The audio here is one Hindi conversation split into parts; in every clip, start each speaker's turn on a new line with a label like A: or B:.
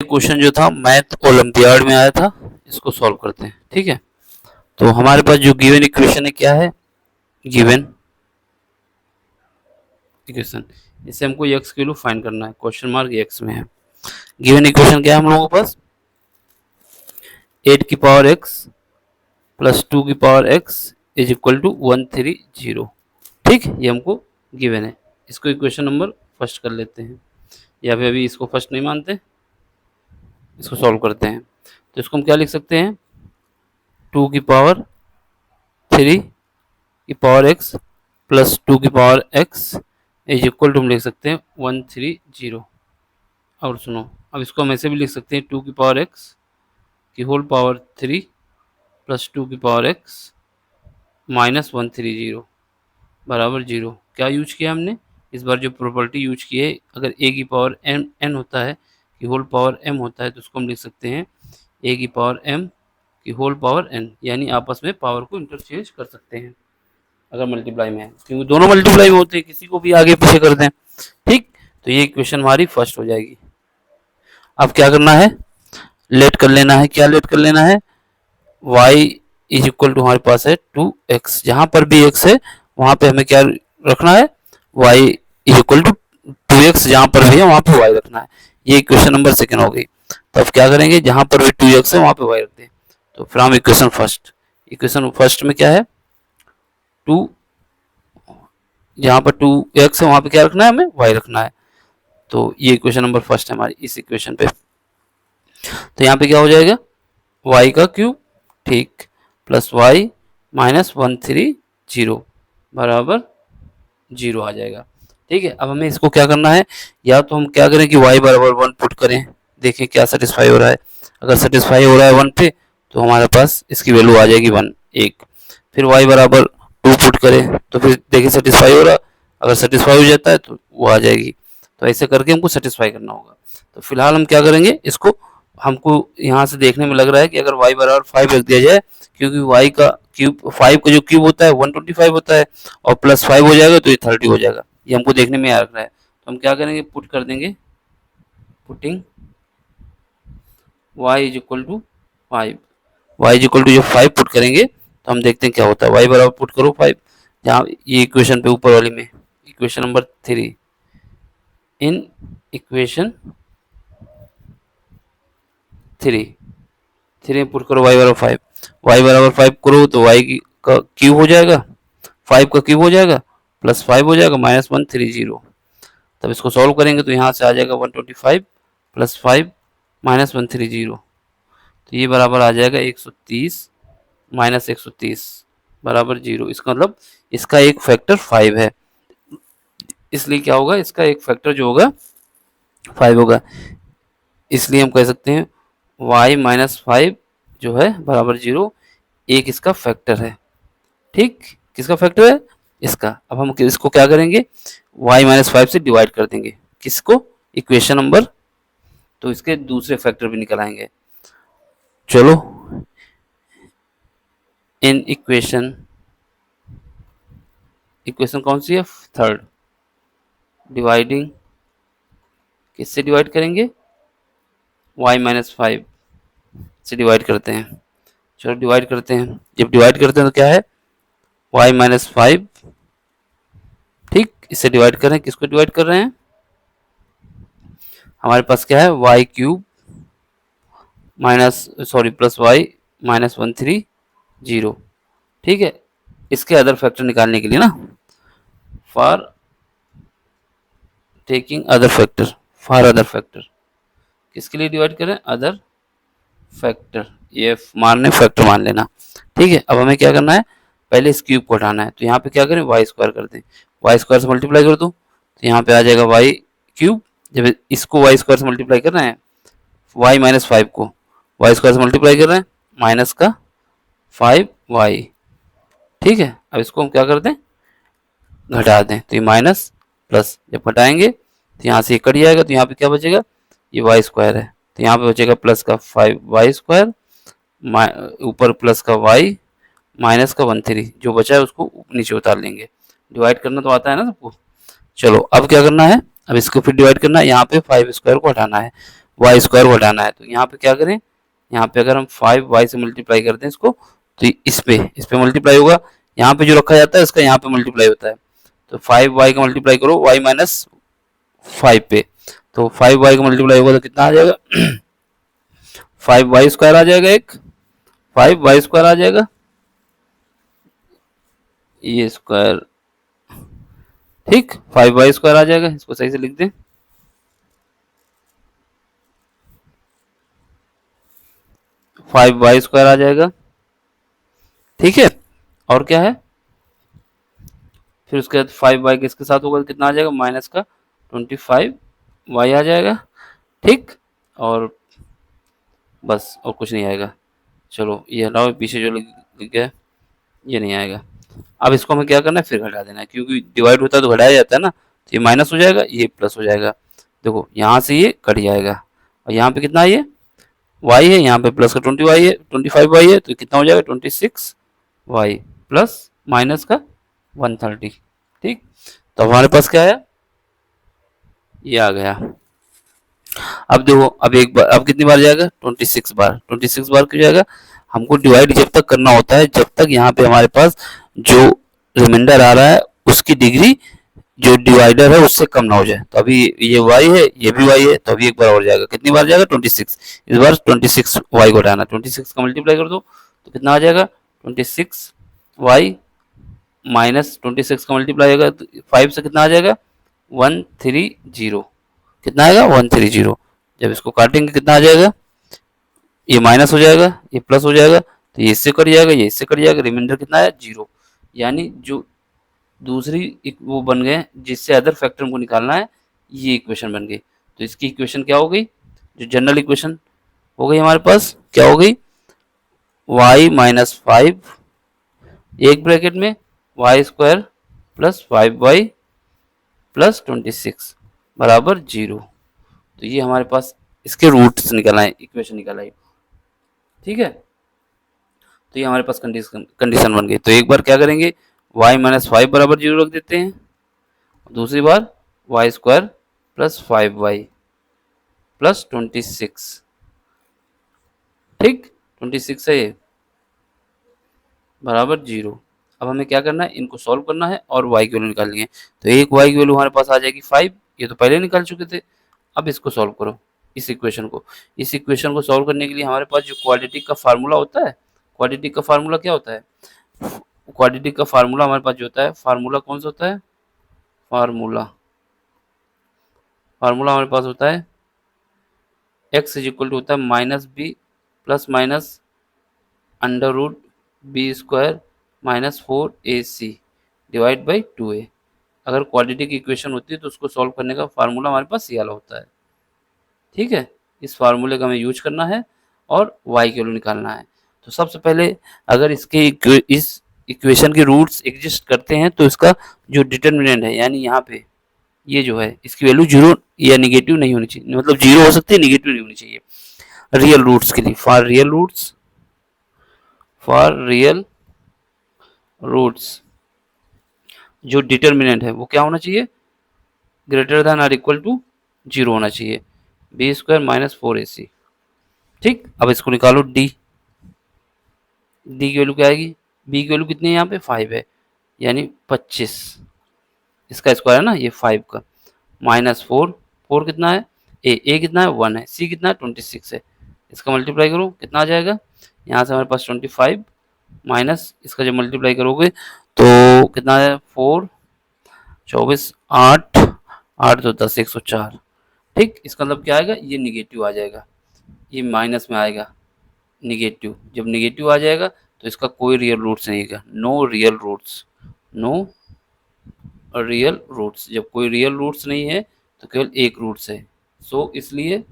A: क्वेश्चन जो था मैथ ओलंपियाड में आया था, इसको सॉल्व करते हैं। ठीक है, तो हमारे पास जो गिवन इक्वेशन है क्या है, गिवन इक्वेशन, इससे हमको x की वैल्यू फाइंड करना है, क्वेश्चन मार्क x में है। गिवन इक्वेशन क्या है हम लोगों के पास, 8 की पावर x प्लस 2 की power x is equal to 130। ठीक, ये हमको गिवन है। इसको इक्वेशन नंबर फर्स्ट कर लेते हैं, या फिर अभी इसको फर्स्ट नहीं मानते, इसको सॉल्व करते हैं। तो इसको हम क्या लिख सकते हैं, 2 की पावर 3 की पावर x प्लस 2 की power x is equal to हम लिख सकते हैं 130। और सुनो, अब इसको हम ऐसे भी लिख सकते हैं 2 की पावर x की होल पावर 3 प्लस 2 की पावर x माइनस 130 बराबर 0। क्या यूज किया हमने इस बार, जो प्रॉपर्टी यूज की है, अगर a की पावर n होता है की होल पावर m होता है, तो उसको हम लिख सकते हैं a की पावर m की होल पावर n, यानी आपस में पावर को इंटरचेंज कर सकते हैं अगर मल्टीप्लाई में है, क्योंकि दोनों मल्टीप्लाई में होते हैं, किसी को भी आगे पीछे कर दें। ठीक, तो ये इक्वेशन हमारी फर्स्ट हो जाएगी। अब क्या करना है, लेट कर लेना है। क्या लेट कर लेना है, y इज इक्वल टू हमारे पास है 2x, जहां पर भी x है वहां पे हमें क्या रखना है, y is equal to 2x, जहां पर भी है वहां पे y रखना है। ये इक्वेशन नंबर सेकंड हो गई। तो अब क्या करेंगे, जहां पर भी 2x है वहां पे y रख दें। तो फिर हम इक्वेशन फर्स्ट में क्या है, 2, जहां पर 2x है वहां पे क्या रखना है, हमें y रखना है। तो ये इक्वेशन नंबर फर्स्ट है हमारी इस इक्वेशन पे। तो यहाँ पे क्या हो जाएगा, y का क्यूब, ठीक, प्लस y माइनस 130 बराबर 0 आ जाएगा। ठीक है, अब हमें इसको क्या करना है, या तो हम क्या करें कि y बराबर 1 पुट करें, देखें क्या सेटिस्फाई हो रहा है। अगर सेटिस्फाई हो रहा है 1 पे, तो हमारे पास इसकी वैल्यू आ जाएगी 1, 1। फिर y बराबर 2 पुट करें, तो फिर देखिए सेटिस्फाई हो रहा, अगर सेटिस्फाई हो जाता है तो वो आ जाएगी। तो ऐसे करके हमको सेटिस्फाई करना होगा। तो फिलहाल हम क्या करेंगे, इसको हमको यहाँ से देखने में लग रहा है कि अगर y बराबर 5 रख दिया जाए, क्योंकि y का क्यूब, 5 का जो क्यूब होता है 125 होता है, और प्लस 5 हो जाएगा तो ये 30 हो जाएगा। ये हमको देखने में आ रहा है। तो हम क्या करेंगे, पुट कर देंगे, putting y is equal to 5, y is equal to जब 5 पुट करेंगे तो हम देखते हैं क्या होता है। y बराबर पुट करो 5, जहाँ ये इक्वेशन पे ऊपर वाली में, equation number 3, in equation 3 put करो y बराबर 5, y बराबर 5 करो तो y का क्यूब हो जाएगा, 5 का क्यूब हो जाएगा, प्लस 5 हो जाएगा, माइनस 130। तब इसको सॉल्व करेंगे तो यहाँ से आ जाएगा 125 प्लस 5 माइनस 130, तो ये बराबर आ जाएगा 130 माइनस 130 बराबर 0। इसका मतलब इसका एक फैक्टर 5 है, इसलिए क्या होगा, इसका एक फैक्टर जो होगा 5 होगा। इसलिए हम कह सकते हैं y माइनस 5 जो है बराबर 0, एक इसका फैक्टर है। ठीक, किसका फैक्टर है, इसका। अब हम इसको क्या करेंगे, y माइनस 5 से डिवाइड कर देंगे, किसको, इक्वेशन नंबर, तो इसके दूसरे फैक्टर भी निकल आएंगे। चलो, इन इक्वेशन कौन सी है, थर्ड, डिवाइडिंग, किससे डिवाइड करेंगे, y माइनस 5 से डिवाइड करते हैं। चलो डिवाइड करते हैं, जब डिवाइड करते हैं तो क्या है, y माइनस 5, ठीक, इससे डिवाइड कर रहे हैं, किसको डिवाइड कर रहे हैं, हमारे पास क्या है, y cube plus y minus 130। ठीक है, इसके अदर फैक्टर निकालने के लिए ना, फॉर टेकिंग अदर फैक्टर, किसके लिए डिवाइड करें, अदर फैक्टर, ये मारने फैक्टर मान लेना। ठीक है, अब हमें क्या करना है, पहले इस क्यूब को हटाना है। तो यहाँ पे क्या करें, वाई स्क्वायर कर दें, वाई स्क्वायर से मल्टीप्लाई कर दो, तो यहाँ पे आ जाएगा वाई क्यूब। जब इसको वाई स्क्वायर से मल्टीप्लाई कर रहे हैं, वाई माइनस 5 को वाई स्क्वायर से मल्टीप्लाई कर रहे हैं, माइनस का 5y। ठीक है, अब इसको हम क्या कर दें, घटा दें, तो ये माइनस प्लस, जब घटाएंगे तो यहाँ से ये कट जाएगा, तो यहाँ पे क्या बचेगा, ये वाई स्क्वायर है, तो यहाँ पे बचेगा प्लस का 5y स्क्वायर, ऊपर प्लस का y माइनस का 130, जो बचा है उसको नीचे उतार लेंगे। डिवाइड करना तो आता है ना सबको। चलो अब क्या करना है, अब इसको फिर डिवाइड करना है, यहाँ पे 5 स्क्वायर को हटाना है, वाई स्क्वायर घटाना है। तो यहाँ पे क्या करें, यहाँ पे अगर हम 5y से मल्टीप्लाई करते हैं इसको, तो इस पे मल्टीप्लाई होगा, यहाँ पे जो रखा जाता है इसका यहाँ पे मल्टीप्लाई होता है। तो 5y का मल्टीप्लाई करो y माइनस 5 पे, तो 5y का मल्टीप्लाई होगा तो कितना आ जाएगा 5y स्क्वायर आ जाएगा, एक 5y स्क्वायर आ जाएगा, ये स्क्वायर, ठीक 5y स्क्वायर आ जाएगा, इसको सही से लिख दें, 5y स्क्वायर आ जाएगा, ठीक है। और क्या है, फिर उसके बाद 5y किसके साथ होगा, कितना आ जाएगा माइनस का 25y आ जाएगा, ठीक। और बस और कुछ नहीं आएगा। चलो ये हटाओ, पीछे जो लिख गया ये नहीं आएगा। अब इसको हमें क्या करना है, फिर घटा देना है, क्योंकि डिवाइड होता है तो घटाया जाता है ना, तो ये माइनस हो जाएगा, ये प्लस हो जाएगा। देखो यहाँ से ये कट जाएगा, और यहाँ पे कितना है, ये y है, यहाँ पे प्लस का 20y है, 25y है, तो कितना हो जाएगा 26y प्लस माइनस का 130, ठीक। तो हमारे पास क्या है, ये आ गया। अब देखो, अब एक बार, अब कितनी बार जाएगा 26 बार, 26 बार क्यों जाएगा, हमको डिवाइड जब तक करना होता है जब तक यहाँ पे हमारे पास जो रिमाइंडर आ रहा है उसकी डिग्री जो डिवाइडर है उससे कम ना हो जाए। तो अभी ये y है, ये भी y है, तो अभी एक बार और जाएगा, कितनी बार जाएगा 26, इस बार 26y को हटाना, 26 का मल्टीप्लाई कर दो तो कितना आ जाएगा 26y माइनस 26 का मल्टीप्लाई होगा तो 5 से कितना आ जाएगा 130, कितना आएगा 130। जब इसको काटेंगे कितना आ जाएगा, ये माइनस हो जाएगा, ये प्लस हो जाएगा, तो ये इससे कट जाएगा, ये इससे कट जाएगा, रिमाइंडर कितना है 0। यानी जो दूसरी वो बन गए जिससे अदर फैक्टर को निकालना है, ये इक्वेशन बन गई। तो इसकी इक्वेशन क्या हो गई, जो जनरल इक्वेशन हो गई हमारे पास, क्या हो गई y माइनस 5 एक ब्रैकेट में Y square plus 5y plus 26 बराबर 0। तो ये हमारे पास इसके रूट्स निकल आए, इक्वेशन निकल आई, ठीक है। तो ये हमारे पास कंडीशन बन गई। तो एक बार क्या करेंगे, y माइनस 5 बराबर 0 रख देते हैं, दूसरी बार y square plus 5y plus 26, ठीक 26 है ये बराबर 0। अब हमें क्या करना है, इनको सॉल्व करना है और y की वैल्यू निकालनी है। तो एक y की वैल्यू हमारे पास आ जाएगी 5, ये तो पहले निकाल चुके थे। अब इसको सॉल्व करो, इस इक्वेशन को, इस इक्वेशन को सॉल्व करने के लिए हमारे पास जो क्वाड्रेटिक का फार्मूला होता है, क्वाड्रेटिक का फार्मूला क्या होता है, क्वाड्रेटिक का फार्मूला हमारे पास जो होता है, फार्मूला कौन सा होता है, फार्मूला फार्मूला हमारे पास होता है x इज इक्वल टू होता है minus b plus minus under root b square minus 4ac divide by 2a। अगर क्वाड्रेटिक इक्वेशन होती है तो उसको सॉल्व करने का फार्मूला हमारे पास ये वाला होता है, ठीक है। इस फार्मूले का हमें यूज करना है और y की वैल्यू निकालना है। तो सबसे पहले अगर इसके इस इक्वेशन के रूट्स एग्जिस्ट करते हैं तो इसका जो डिटर्मिनेंट है, यानी यहाँ पे ये जो है इसकी वैल्यू 0 या निगेटिव नहीं होनी चाहिए, मतलब 0 हो सकती है, निगेटिव नहीं होनी चाहिए रियल रूट्स के लिए। For real roots, for real roots जो डिटर्मिनेंट है वो क्या होना चाहिए, greater than or equal to 0 होना चाहिए, बी स्क्वायर माइनस 4ac, ठीक। अब इसको निकालो डी, डी की वैल्यू क्या आएगी, बी की वैल्यू कितनी है यहाँ पे 5 है, यानी 25, इसका स्क्वायर है ना ये 5 का, माइनस 4, 4 कितना है, ए कितना है 1 है, सी कितना है 26 है, इसका मल्टीप्लाई करो कितना आ जाएगा, यहाँ से हमारे पास 25 माइनस इसका जब मल्टीप्लाई करोगे तो कितना है 4 24 8 8 तो 10 104, ठीक। इसका मतलब क्या आएगा, ये निगेटिव आ जाएगा, ये माइनस में आएगा निगेटिव। जब निगेटिव आ जाएगा तो इसका कोई रियल रूट्स नहीं है, no real roots, no real roots. जब कोई रियल रूट्स नहीं है तो केवल एक रूट्स है, सो इसलिए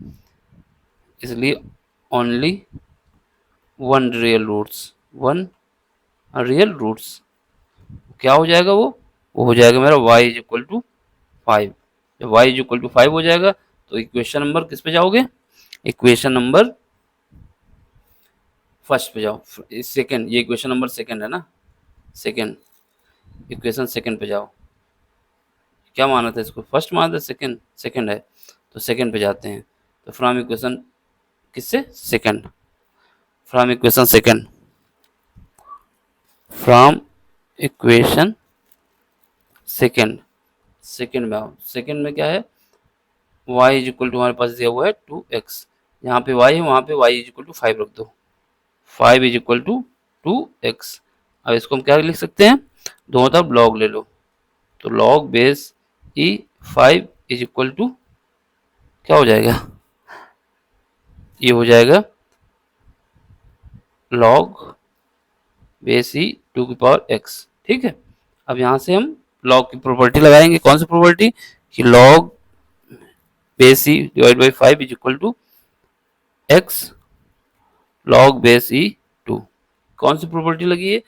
A: इसलिए only one real roots, one real roots. क्या हो जाएगा वो हो जाएगा मेरा y इज इक्वल टू 5। जब y इज इक्वल टू 5 हो जाएगा तो इक्वेशन नंबर किस पे जाओगे, इक्वेशन नंबर फर्स्ट पे जाओ, सेकंड, ये इक्वेशन नंबर सेकंड है ना, सेकंड, इक्वेशन सेकंड पे जाओ। क्या माना था इसको, फर्स्ट माना था, सेकंड, सेकंड है तो सेकंड पे जाते हैं। तो फ्रॉम इक्वेशन किससे, second, from equation second, from equation second, second में आओ, सेकंड में क्या है, y इज इक्वल टू हमारे पास दिया हुआ है 2x, यहाँ पे y है वहाँ पे y इज इक्वल टू 5 रख दो, 5 इज इक्वल टू 2x। अब इसको हम क्या लिख सकते हैं, दोनों तरफ log ले लो, तो log base e 5 is equal to क्या हो जाएगा, ये हो जाएगा log बेस ई 2 की पावर x। ठीक है, अब यहाँ से हम log की प्रॉपर्टी लगाएंगे, कौन सी प्रॉपर्टी, कि log base e divide by 5 is equal to x log base e 2। कौन सी प्रॉपर्टी लगी है,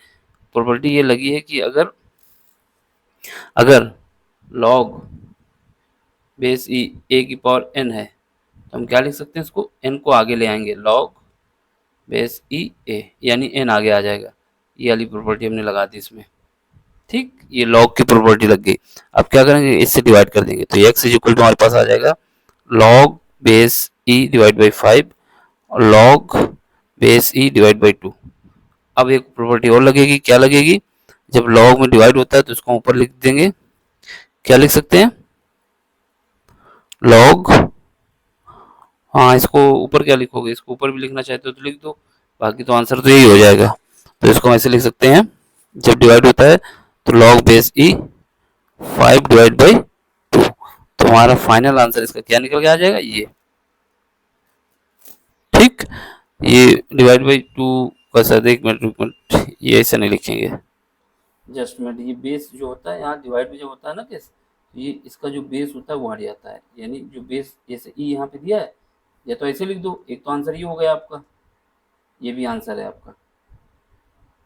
A: प्रॉपर्टी ये लगी है कि अगर अगर log बेस ई a की पावर n है तो हम क्या लिख सकते हैं, इसको n को आगे ले आएंगे, log बेस ई a, यानी n आगे आ जाएगा, ये वाली प्रॉपर्टी हमने लगा दी इसमें। ठीक, ये log की प्रॉपर्टी लग गई। अब क्या करेंगे, इससे डिवाइड कर देंगे, तो x इज इक्वल टू हमारे पास आ जाएगा log base e divide by 5 और log base e divide by 2। अब एक प्रॉपर्टी और लगेगी, क्या लगेगी, जब log में डिवाइड होता है तो इसको ऊपर लिख देंगे, क्या लिख सकते हैं, log, हाँ इसको ऊपर क्या लिखोगे, इसको ऊपर भी लिखना चाहते हो तो लिख दो, बाकी तो आंसर तो यही हो जाएगा। तो इसको हम ऐसे लिख सकते हैं, जब डिवाइड होता है तो log base e 5 divide by 2, तो हमारा फाइनल आंसर इसका क्या निकल के आ जाएगा, ये। ठीक, ये डिवाइड बाई 2 का सर, एक मिनट, ये ऐसा नहीं लिखेंगे, जस्ट मिनट, ये बेस जो होता है यहाँ डिवाइड में जो होता है ना केस, ये इसका जो बेस होता है वो हट जाता है, यानी जो बेस जैसे ई यहाँ पे दिया है, या तो ऐसे लिख दो, एक तो आंसर ये हो गया आपका, ये भी आंसर है आपका।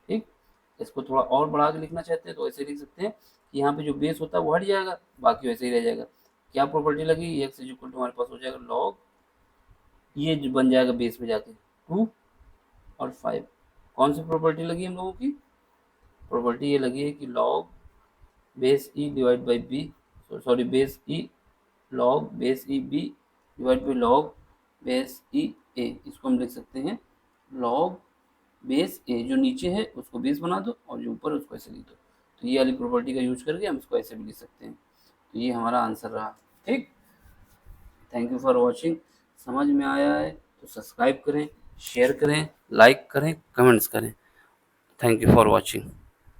A: ठीक, इसको थोड़ा और बढ़ा के लिखना चाहते हैं तो ऐसे लिख सकते हैं कि यहाँ पे जो बेस होता है वो हट जाएगा, बाकी वैसे ही रह जाएगा। क्या प्रॉपर्टी लगी, एक्स इज इक्वल टू हमारे पास हो जाएगा लॉग, ये जो बन जाएगा बेस में जाके 2 और 5। कौन सी प्रॉपर्टी लगी हम लोगों की, प्रॉपर्टी ये लगी है कि log base e divide by b, sorry base e log base e b divide by log base e a, इसको हम लिख सकते हैं log बेस ए, जो नीचे है उसको बेस बना दो और जो ऊपर है उसको ऐसे लिख दो, तो ये वाली प्रॉपर्टी का यूज करके हम इसको ऐसे भी लिख सकते हैं। तो ये हमारा आंसर रहा। ठीक, थैंक यू फॉर वॉचिंग। समझ में आया है तो सब्सक्राइब करें, शेयर करें, लाइक करें, कमेंट्स करें। Thank you for watching.